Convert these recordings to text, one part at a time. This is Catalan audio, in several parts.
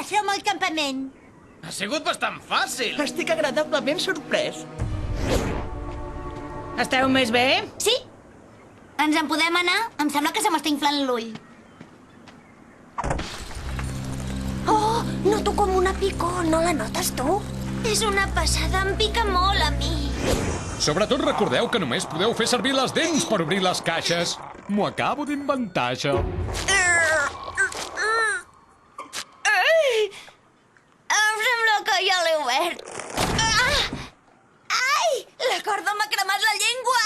som al campament. Ha sigut bastant fàcil. Estic agradablement sorprès. Esteu més bé? Sí? Ens en podem anar? Em sembla que se m'està inflant l'ull. Oh, noto com una picor, no la notes tu? És una passada, em pica molt a mi. Sobretot recordeu que només podeu fer servir les dents per obrir les caixes. M'ho acabo d'inventar, això. Em sembla que ja l'he obert. Ai! La corda m'ha cremat la llengua!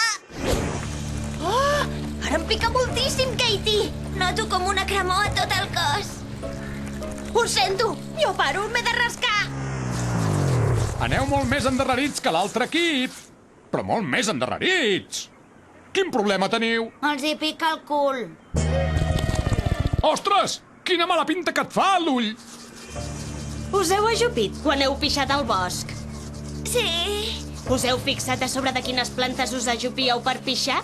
Oh! Ara em pica moltíssim, Katie! Noto com una cremor a tot el cos. Ho sento! Jo paro, m'he de rascar! Aneu molt més endarrerits que l'altre equip. Però molt més endarrerits. Quin problema teniu? Els hi pica el cul. Ostres! Quina mala pinta que et fa, l'ull! Us heu ajupit quan heu pixat al bosc? Sí. Us heu fixat a sobre de quines plantes us ajupíeu per pixar?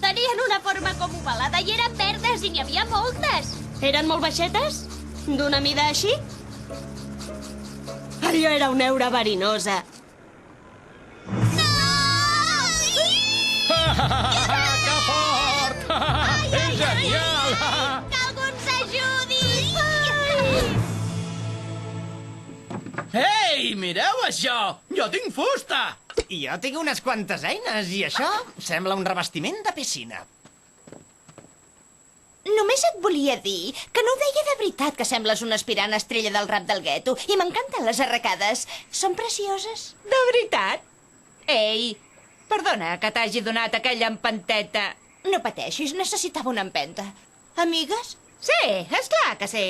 Tenien una forma com ovalada i eren verdes i n'hi havia moltes. Eren molt baixetes? D'una mida així? Allò era una heura verinosa. Que fort! És genial! Que algú ens ajudi! Ei, mireu això! Jo tinc fusta! I jo tinc unes quantes eines, i això sembla un revestiment de piscina. Només et volia dir que no ho deia de veritat que sembles una aspirant estrella del rap del gueto i m'encanten les arracades. Són precioses. De veritat? Ei, perdona que t'hagi donat aquella empenteta. No pateixis, necessitava una empenta. Amigues? Sí, és clar que sí.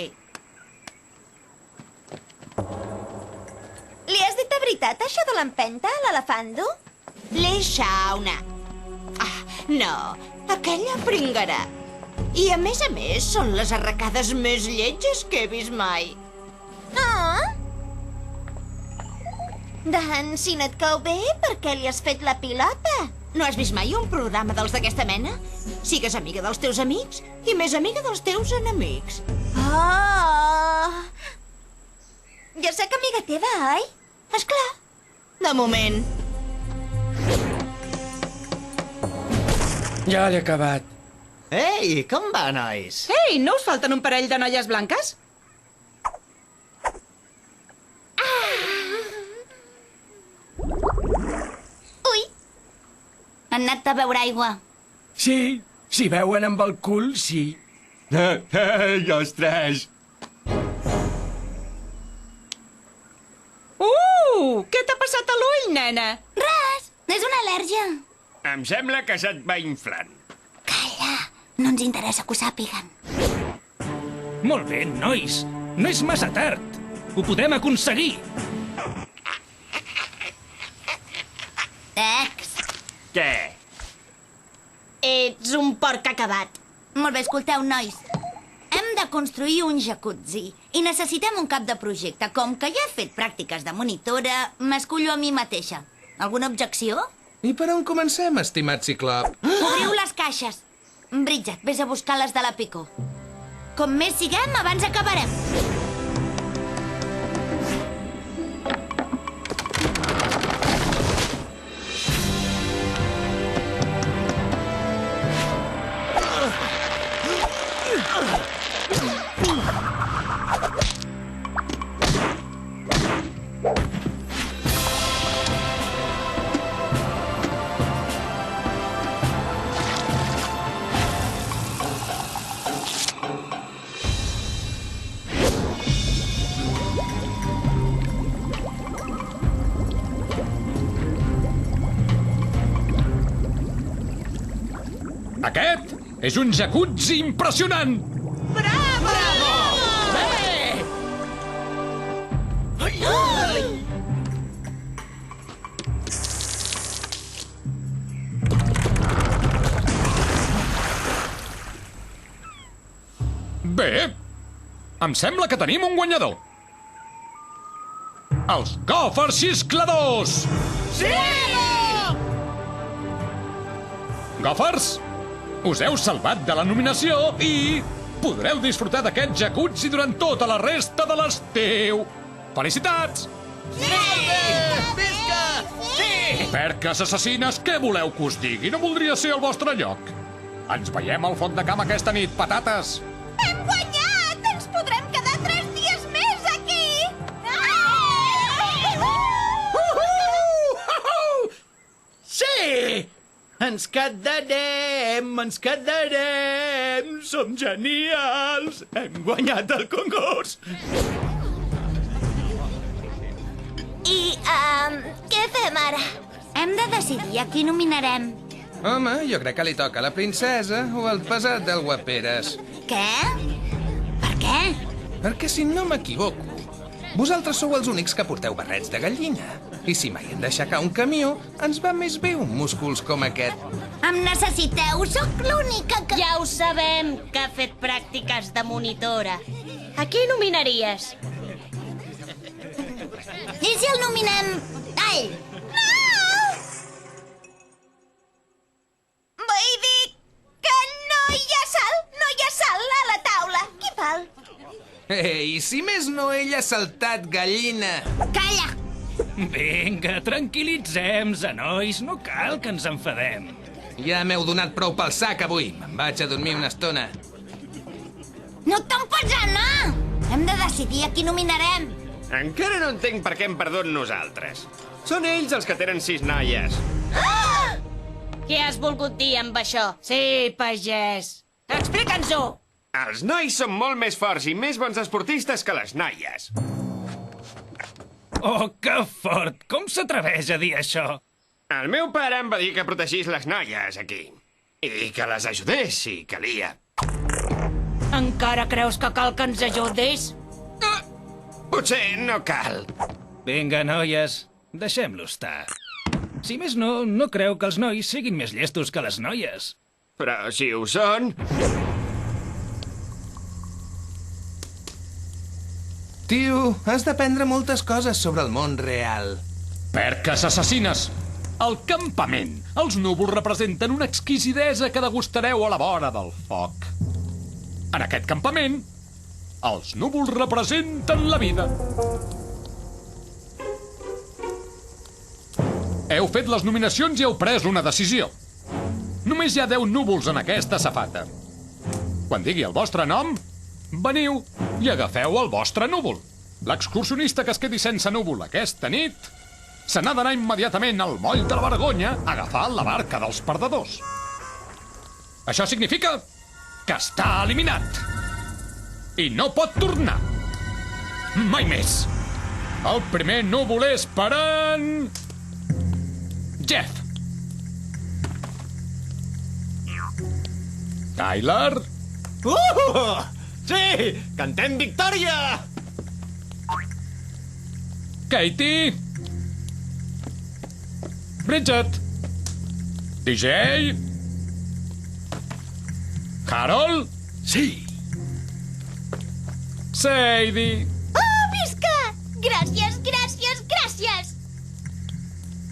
Li has dit de veritat això de l'empenta a l'elefando? L'Eixauna. Ah, no, aquella pringarà. I a més, són les arracades més lletges que he vist mai. Ah! Doncs, si no et cau bé, per què li has fet la pilota? No has vist mai un programa dels d'aquesta mena? Sigues amiga dels teus amics i més amiga dels teus enemics. Oh! Jo sóc amiga teva, oi? Esclar. De moment. Ja l'he acabat. Ei, com va, nois? Ei, no us falten un parell de noies blanques? Ui! Han anat a beure aigua. Sí, si veuen amb el cul, sí. Ei, ostres! Què t'ha passat a l'ull, nena? Res! És una al·lèrgia. Em sembla que se't va inflant. Calla! No ens interessa que ho sàpiguen. Molt bé, nois. No és massa tard. Ho podem aconseguir. Tex! Què? Ets un porc acabat. Molt bé, escolteu, nois. Hem de construir un jacuzzi i necessitem un cap de projecte. Com que ja he fet pràctiques de monitora, m'escullo a mi mateixa. Alguna objecció? I per on comencem, estimat Ciclop? Obriu les caixes. Bridget, vés a buscar les de la Pico. Com més siguem, abans acabarem. Aquest és un jacuzzi impressionant! Bravo! Bé, em sembla que tenim un guanyador. Els Gòfers Xiscladors! Sí! Gòfers, us heu salvat de la nominació i podreu disfrutar d'aquest jacuzzi durant tota la resta de l'estiu. Felicitats! Perques assassines, què voleu que us digui? No voldria ser al vostre lloc. Ens veiem al foc de camp aquesta nit, patates. Hem guanyat! Ens podrem quedar 3 dies més aquí! Sí! Ens quedarem, ens quedarem! Som genials! Hem guanyat el concurs! I, què fem ara? Hem de decidir a qui nominarem. Home, jo crec que li toca a la princesa o al pesat del Guaperes. Què? Per què? Perquè si no m'equivoco, vosaltres sou els únics que porteu barrets de gallina. I si mai hem d'aixecar un camió, ens va més bé un músculs com aquest. Em necessiteu? Sóc l'única que... Ja ho sabem, que ha fet pràctiques de monitora. A qui nominaries? I si el nominem... a ell? No! Vull dir que no hi ha sal, no hi ha sal a la taula. Qui val? Ei, si més no, ell ha saltat gallina. Calla! Vinga, tranquil·litzem-nos, nois. No cal que ens enfadem. Ja m'heu donat prou pel sac avui. Me'n vaig a dormir una estona. No te'n pots anar! Hem de decidir a qui nominarem. Encara no entenc per què hem perdut nosaltres. Són ells els que tenen 6 noies. Què has volgut dir amb això? Sí, pagès. Explica'ns-ho! Els nois són molt més forts i més bons esportistes que les noies. Oh, que fort! Com s'atreveix a dir això? El meu pare em va dir que protegís les noies aquí. I que les ajudés si calia. Encara creus que cal que ens ajudis? Potser no cal. Vinga, noies, deixem-lo estar. Si més no, no creu que els nois siguin més llestos que les noies. Però si ho són... Tio, has d'aprendre moltes coses sobre el món real. Perques assassines! Al campament, els núvols representen una exquisidesa que degustareu a la vora del foc. En aquest campament, els núvols representen la vida. Heu fet les nominacions i heu pres una decisió. Només hi ha 10 núvols en aquesta safata. Quan digui el vostre nom, veniu i agafeu el vostre núvol. L'excursionista que es quedi sense núvol aquesta nit se n'ha d'anar immediatament al moll de la vergonya a agafar la barca dels perdedors. Això significa que està eliminat. I no pot tornar. Mai més. El primer núvol és per en... Jeff. Tyler. Sí! Cantem victòria! Katie. Bridget. DJ. Harold. Sí! Sadie. Oh, visca! Gràcies, gràcies, gràcies!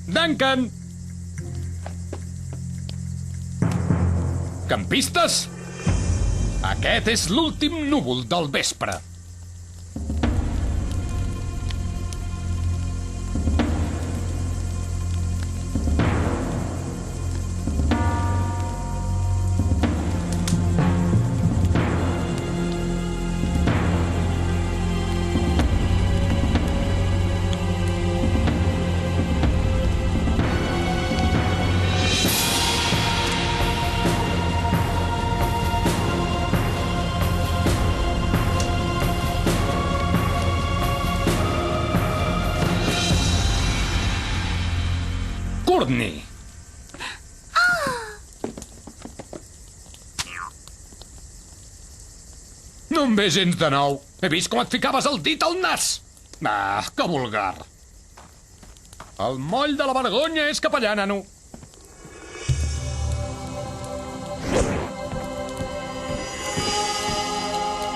Duncan. Campistes. Aquest és l'últim núvol del vespre. Courtney. No em ve gens de nou. He vist com et ficaves el dit al nas. Ah, que vulgar. El moll de la vergonya és cap allà, nano.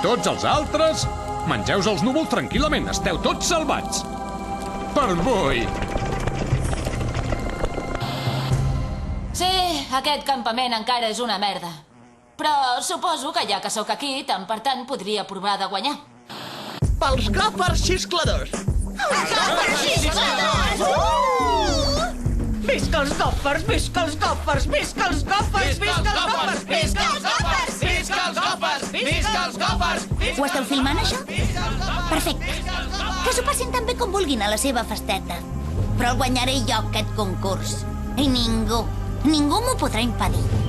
Tots els altres, mengeu-vos els núvols tranquil·lament. Esteu tots salvats. Per avui. Sí, aquest campament encara és una merda. Però suposo que ja que sóc aquí, tant per tant podria provar de guanyar. Pels gòfers xiscladors! Visca els gòfers, visca els gòfers, visca els gòfers, visca els gòfers, visca els gòfers, visca els gòfers, visca els gòfers. Ho esteu filmant, això? Perfecte. Que s'ho passin tan bé com vulguin a la seva festeta. Però el guanyaré jo, aquest concurs. I ningú m'ho podrà impedir.